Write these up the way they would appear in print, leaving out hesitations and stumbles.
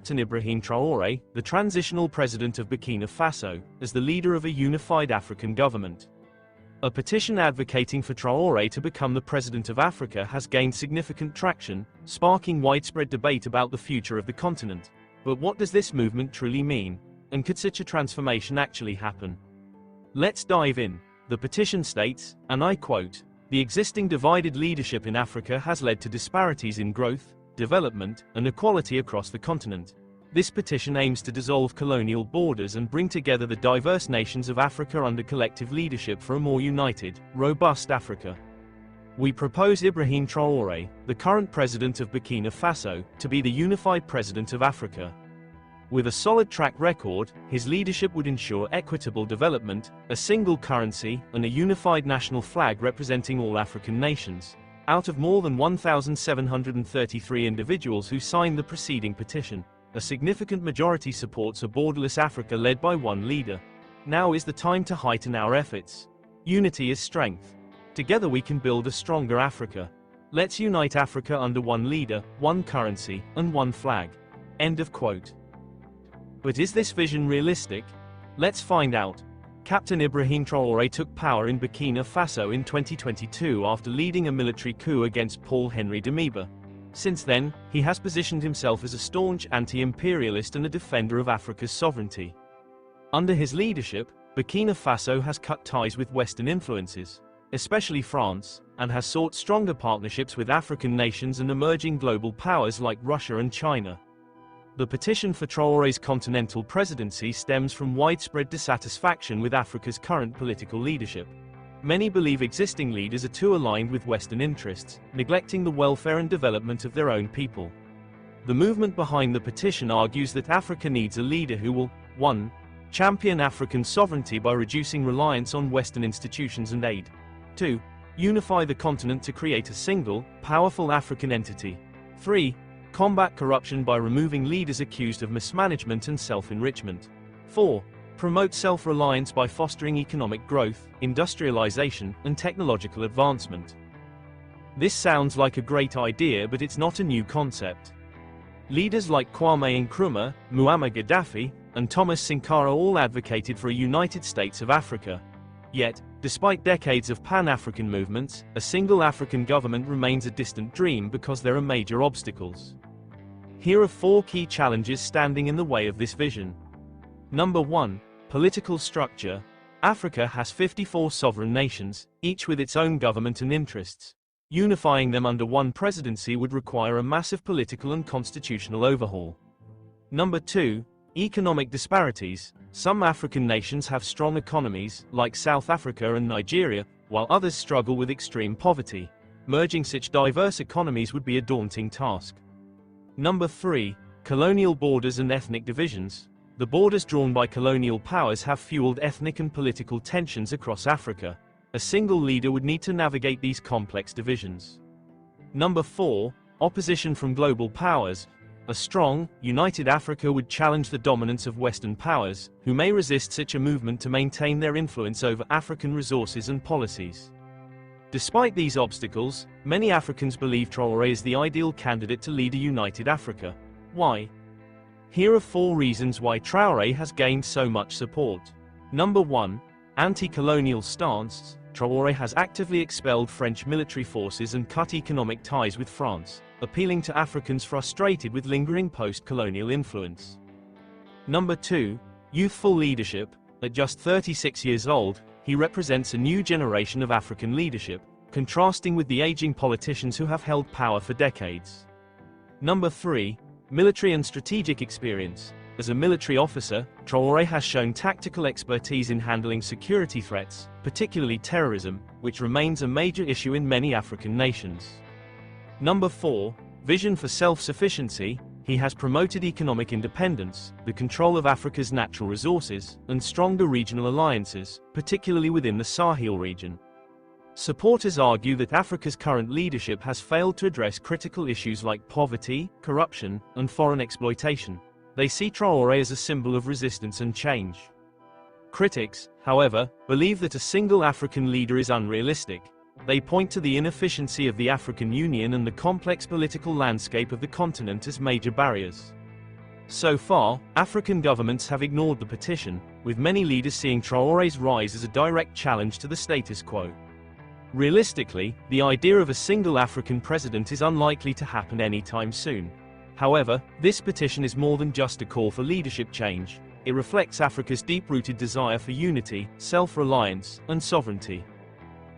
Captain Ibrahim Traore, the transitional president of Burkina Faso, as the leader of a unified African government. A petition advocating for Traore to become the president of Africa has gained significant traction, sparking widespread debate about the future of the continent. But what does this movement truly mean? And could such a transformation actually happen? Let's dive in. The petition states, and I quote, "The existing divided leadership in Africa has led to disparities in growth, development, and equality across the continent. This petition aims to dissolve colonial borders and bring together the diverse nations of Africa under collective leadership for a more united, robust Africa. We propose Ibrahim Traore, the current president of Burkina Faso, to be the unified president of Africa. With a solid track record, his leadership would ensure equitable development, a single currency, and a unified national flag representing all African nations." Out of more than 1,733 individuals who signed the preceding petition, a significant majority supports a borderless Africa led by one leader. Now is the time to heighten our efforts. Unity is strength. Together we can build a stronger Africa. Let's unite Africa under one leader, one currency, and one flag. End of quote. But is this vision realistic? Let's find out. Captain Ibrahim Traore took power in Burkina Faso in 2022 after leading a military coup against Paul-Henri Damiba. Since then, he has positioned himself as a staunch anti-imperialist and a defender of Africa's sovereignty. Under his leadership, Burkina Faso has cut ties with Western influences, especially France, and has sought stronger partnerships with African nations and emerging global powers like Russia and China. The petition for Traore's continental presidency stems from widespread dissatisfaction with Africa's current political leadership. Many believe existing leaders are too aligned with Western interests, neglecting the welfare and development of their own people. The movement behind the petition argues that Africa needs a leader who will, 1. Champion African sovereignty by reducing reliance on Western institutions and aid. 2. Unify the continent to create a single, powerful African entity. 3. Combat corruption by removing leaders accused of mismanagement and self-enrichment. 4. Promote self-reliance by fostering economic growth, industrialization, and technological advancement. This sounds like a great idea, but it's not a new concept. Leaders like Kwame Nkrumah, Muammar Gaddafi, and Thomas Sankara all advocated for a United States of Africa. Yet, despite decades of Pan-African movements, a single African government remains a distant dream because there are major obstacles. Here are 4 key challenges standing in the way of this vision. Number 1. Political structure. Africa has 54 sovereign nations, each with its own government and interests. Unifying them under one presidency would require a massive political and constitutional overhaul. Number 2. Economic disparities. Some African nations have strong economies, like South Africa and Nigeria, while others struggle with extreme poverty. Merging such diverse economies would be a daunting task. Number 3. Colonial borders and ethnic divisions. The borders drawn by colonial powers have fueled ethnic and political tensions across Africa. A single leader would need to navigate these complex divisions. Number 4. Opposition from global powers. A strong, united Africa would challenge the dominance of Western powers, who may resist such a movement to maintain their influence over African resources and policies. Despite these obstacles, many Africans believe Traore is the ideal candidate to lead a united Africa. Why? Here are 4 reasons why Traore has gained so much support. Number 1. Anti-colonial stance. Traore has actively expelled French military forces and cut economic ties with France, appealing to Africans frustrated with lingering post-colonial influence. Number 2. Youthful leadership. At just 36 years old, he represents a new generation of African leadership, contrasting with the aging politicians who have held power for decades. Number 3. Military and strategic experience. As a military officer, Traore has shown tactical expertise in handling security threats, particularly terrorism, which remains a major issue in many African nations. Number 4. Vision for self-sufficiency. He has promoted economic independence, the control of Africa's natural resources, and stronger regional alliances, particularly within the Sahel region. Supporters argue that Africa's current leadership has failed to address critical issues like poverty, corruption, and foreign exploitation. They see Traore as a symbol of resistance and change. Critics, however, believe that a single African leader is unrealistic. They point to the inefficiency of the African Union and the complex political landscape of the continent as major barriers. So far, African governments have ignored the petition, with many leaders seeing Traore's rise as a direct challenge to the status quo. Realistically, the idea of a single African president is unlikely to happen anytime soon. However, this petition is more than just a call for leadership change. It reflects Africa's deep-rooted desire for unity, self-reliance, and sovereignty.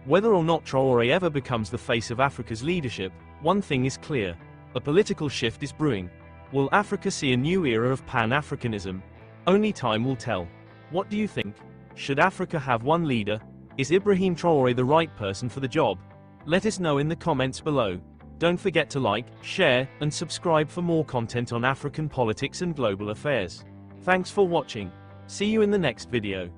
Whether or not Traore ever becomes the face of Africa's leadership, one thing is clear: a political shift is brewing. Will Africa see a new era of Pan-Africanism? Only time will tell. What do you think? Should Africa have one leader? Is Ibrahim Traore the right person for the job? Let us know in the comments below. Don't forget to like, share, and subscribe for more content on African politics and global affairs. Thanks for watching. See you in the next video.